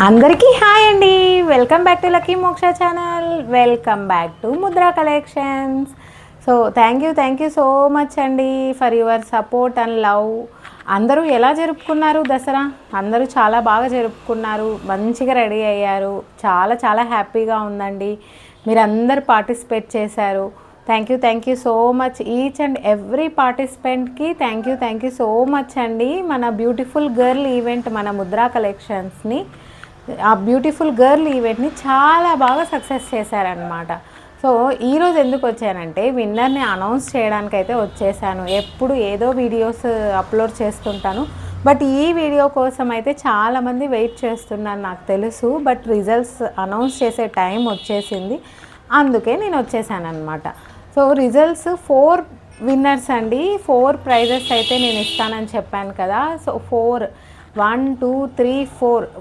అందరికీ హాయ్ అండి. Welcome back to lucky Moksha channel. Welcome back to Mudra collections. So thank you so much అండి for your support and love. అందరూ ఎలా జరుపుకున్నారు దసరా? అందరూ చాలా బాగా జరుపుకున్నారు, మంచిగా రెడీ అయ్యారు. చాలా హ్యాపీగా ఉందండి. మీరు అందరు పార్టిసిపేట్ చేశారు. Thank you so much each and every పార్టిసిపెంట్కి థ్యాంక్ యూ సో మచ్ అండి. మన బ్యూటిఫుల్ గర్ల్ ఈవెంట్, మన ముద్రా కలెక్షన్స్ని, ఆ బ్యూటిఫుల్ గర్ల్ ఈవెంట్ని చాలా బాగా సక్సెస్ చేశారనమాట. సో ఈరోజు ఎందుకు వచ్చానంటే, విన్నర్ని అనౌన్స్ చేయడానికైతే వచ్చేసాను. ఎప్పుడు ఏదో వీడియోస్ అప్లోడ్ చేస్తుంటాను, బట్ ఈ వీడియో కోసం అయితే చాలామంది వెయిట్ చేస్తున్నారు నాకు తెలుసు. బట్ రిజల్ట్స్ అనౌన్స్ చేసే టైం వచ్చేసింది, అందుకే నేను వచ్చేసాను అనమాట. సో రిజల్ట్స్ 4 విన్నర్స్ అండి. 4 ప్రైజెస్ అయితే నేను ఇస్తానని చెప్పాను కదా. సో 1 2 3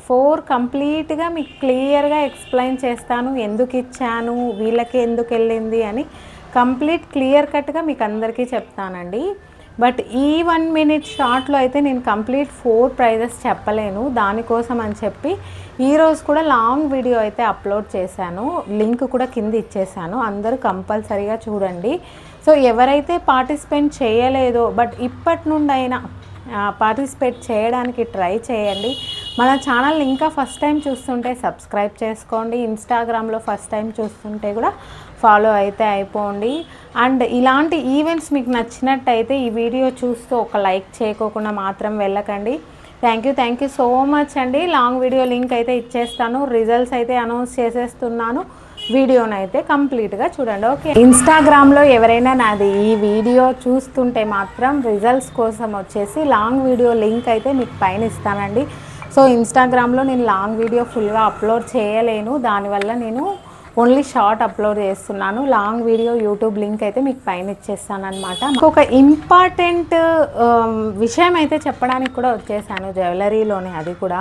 4 కంప్లీట్గా మీకు క్లియర్గా ఎక్స్ప్లెయిన్ చేస్తాను. ఎందుకు ఇచ్చాను, వీళ్ళకి ఎందుకు వెళ్ళింది అని కంప్లీట్ క్లియర్ కట్గా మీకు అందరికీ చెప్తానండి. బట్ ఈ 1 మినిట్ షార్ట్లో అయితే నేను కంప్లీట్ 4 ప్రైజెస్ చెప్పలేను. దానికోసం అని చెప్పి ఈరోజు కూడా లాంగ్ వీడియో అయితే అప్లోడ్ చేశాను. లింక్ కూడా కింద ఇచ్చేసాను, అందరూ కంపల్సరీగా చూడండి. సో ఎవరైతే పార్టిసిపేట్ చేయలేదో బట్ ఇప్పటి నుండి అయినా పార్టిసిపేట్ చేయడానికి ట్రై చేయండి. మన ఛానల్ని ఇంకా ఫస్ట్ టైం చూస్తుంటే సబ్స్క్రైబ్ చేసుకోండి. ఇన్స్టాగ్రామ్లో ఫస్ట్ టైం చూస్తుంటే కూడా ఫాలో అయితే అయిపోండి. అండ్ ఇలాంటి ఈవెంట్స్ మీకు నచ్చినట్టయితే ఈ వీడియో చూస్తూ ఒక లైక్ చేయకోకుండా మాత్రం వెళ్ళకండి. థ్యాంక్ యూ సో మచ్ అండి. లాంగ్ వీడియో లింక్ అయితే ఇచ్చేస్తాను. రిజల్ట్స్ అయితే అనౌన్స్ చేసేస్తున్నాను. వీడియోనైతే కంప్లీట్గా చూడండి, ఓకే. ఇన్స్టాగ్రామ్లో ఎవరైనా నాది ఈ వీడియో చూస్తుంటే మాత్రం రిజల్ట్స్ కోసం వచ్చేసి లాంగ్ వీడియో లింక్ అయితే మీకు పైన ఇస్తానండి. సో ఇన్స్టాగ్రామ్లో నేను లాంగ్ వీడియో ఫుల్గా అప్లోడ్ చేయలేను, దానివల్ల నేను ఓన్లీ షార్ట్ అప్లోడ్ చేస్తున్నాను. లాంగ్ వీడియో యూట్యూబ్ లింక్ అయితే మీకు పైన ఇచ్చేస్తాను అనమాట. ఇంకొక ఇంపార్టెంట్ విషయం అయితే చెప్పడానికి కూడా వచ్చేసాను, జ్యువెలరీలోనే అది కూడా.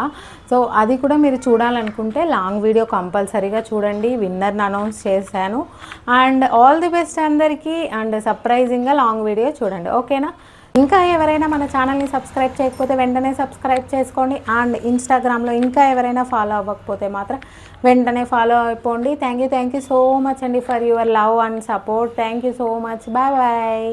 సో అది కూడా మీరు చూడాలనుకుంటే లాంగ్ వీడియో కంపల్సరీగా చూడండి. విన్నర్ని అనౌన్స్ చేశాను. అండ్ ఆల్ ది బెస్ట్ అందరికీ. అండ్ సర్ప్రైజింగ్గా లాంగ్ వీడియో చూడండి, ఓకేనా. ఇంకా ఎవరైనా మన ఛానల్ని సబ్స్క్రైబ్ చేయకపోతే వెంటనే సబ్స్క్రైబ్ చేసుకోండి. అండ్ ఇన్స్టాగ్రామ్లో ఇంకా ఎవరైనా ఫాలో అవ్వకపోతే మాత్రం వెంటనే ఫాలో అయిపోండి. థ్యాంక్ యూ సో మచ్ అండి for your love and support. Thank you so much. Bye.